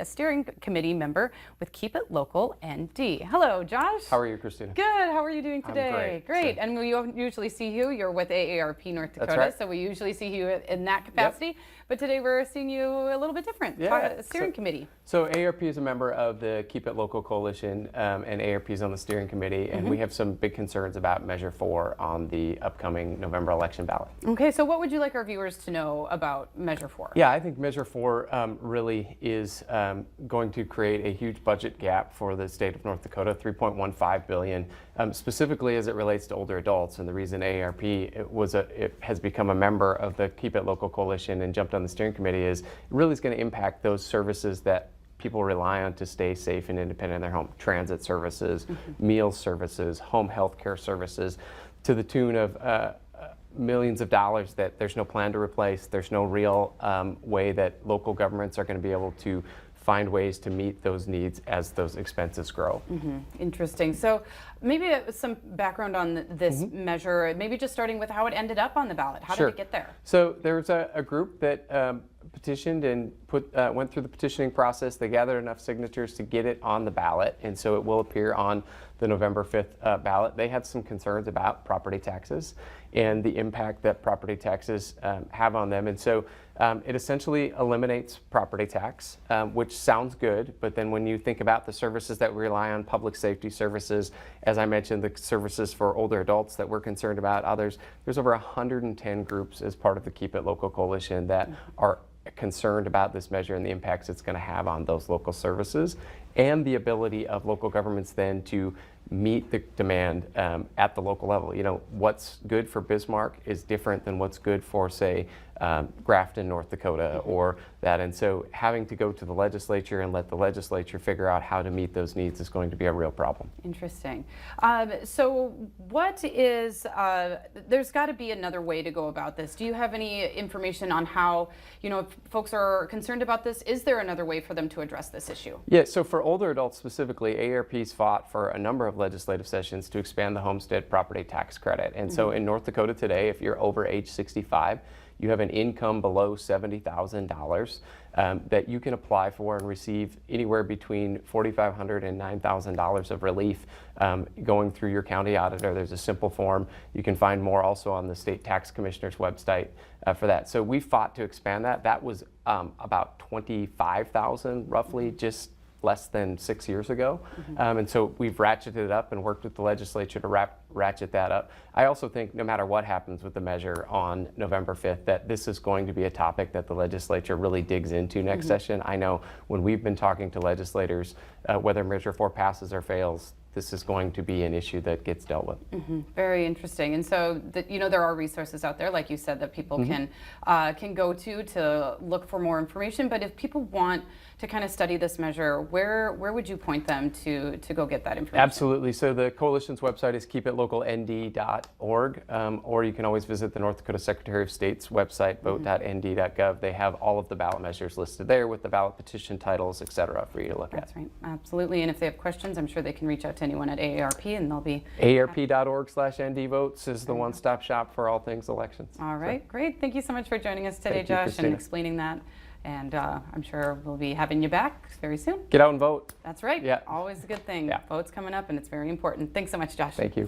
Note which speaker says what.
Speaker 1: a steering committee member with Keep It Local ND. Hello, Josh.
Speaker 2: How are you, Christina?
Speaker 1: Good. How are you doing today?
Speaker 2: I'm
Speaker 1: Great. And we usually see you. You're with AARP North Dakota,
Speaker 2: right.
Speaker 1: so we usually see you in that capacity. Yep. But today we're seeing you a little bit different.
Speaker 2: Yeah.
Speaker 1: Steering committee.
Speaker 2: So AARP is a member of the Keep It Local Coalition, and AARP is on the steering committee, and we have some big concerns about Measure 4 on the upcoming November election ballot.
Speaker 1: Okay. So what would you like our viewers to know about Measure 4?
Speaker 2: Yeah, I think Measure 4 really is going to create a huge budget gap for the state of North Dakota, $3.15 billion, specifically as it relates to older adults. And the reason AARP has become a member of the Keep It Local Coalition and jumped on the steering committee is it really is going to impact those services that people rely on to stay safe and independent in their home. Transit services, meal services, home health care services, to the tune of millions of dollars that there's no plan to replace. There's no real way that local governments are going to be able to find ways to meet those needs as those expenses grow.
Speaker 1: Interesting. So maybe some background on this measure, maybe just starting with how it ended up on the ballot. How did it get there?
Speaker 2: So there was a group that petitioned and went through the petitioning process. They gathered enough signatures to get it on the ballot, and so it will appear on the November 5th ballot. They had some concerns about property taxes and the impact that property taxes have on them, and so it essentially eliminates property tax, which sounds good, but then when you think about the services that we rely on, public safety services, as I mentioned, the services for older adults that we're concerned about, others, there's over 110 groups as part of the Keep It Local Coalition that are concerned about this measure and the impacts it's going to have on those local services and the ability of local governments then to meet the demand at the local level. You know, what's good for Bismarck is different than what's good for, say, Grafton, North Dakota, or that. And so having to go to the legislature and let the legislature figure out how to meet those needs is going to be a real problem.
Speaker 1: Interesting. So what is, there's got to be another way to go about this. Do you have any information on how, you know, if folks are concerned about this, is there another way for them to address this issue?
Speaker 2: Yeah, so for older adults specifically, AARP's fought for a number of legislative sessions to expand the homestead property tax credit. And so in North Dakota today, if you're over age 65, you have an income below $70,000 that you can apply for and receive anywhere between $4,500 and $9,000 of relief going through your county auditor. There's a simple form. You can find more also on the State Tax Commissioner's website for that. So we fought to expand that. That was about $25,000 roughly just less than 6 years ago. And so we've ratcheted it up and worked with the legislature to ratchet that up. I also think no matter what happens with the measure on November 5th, that this is going to be a topic that the legislature really digs into next session. I know when we've been talking to legislators, whether Measure 4 passes or fails, this is going to be an issue that gets dealt with.
Speaker 1: Very interesting. And so, you know, there are resources out there, like you said, that people can go to look for more information. But if people want to kind of study this measure, where would you point them to go get that information?
Speaker 2: Absolutely. So the coalition's website is keepitlocalnd.org, or you can always visit the North Dakota Secretary of State's website, vote.nd.gov. They have all of the ballot measures listed there with the ballot petition titles, et cetera, for you to look at.
Speaker 1: That's right. Absolutely. And if they have questions, I'm sure they can reach out to anyone at AARP, and they'll be
Speaker 2: AARP.org/ndvotes is the one-stop shop for all things elections.
Speaker 1: All right, great. Thank you so much for joining us today, Josh, and explaining that. And I'm sure we'll be having you back very soon.
Speaker 2: Get out and vote.
Speaker 1: That's right.
Speaker 2: Yeah.
Speaker 1: Always a good thing.
Speaker 2: Yeah.
Speaker 1: Vote's coming up, and it's very important. Thanks so much, Josh.
Speaker 2: Thank you.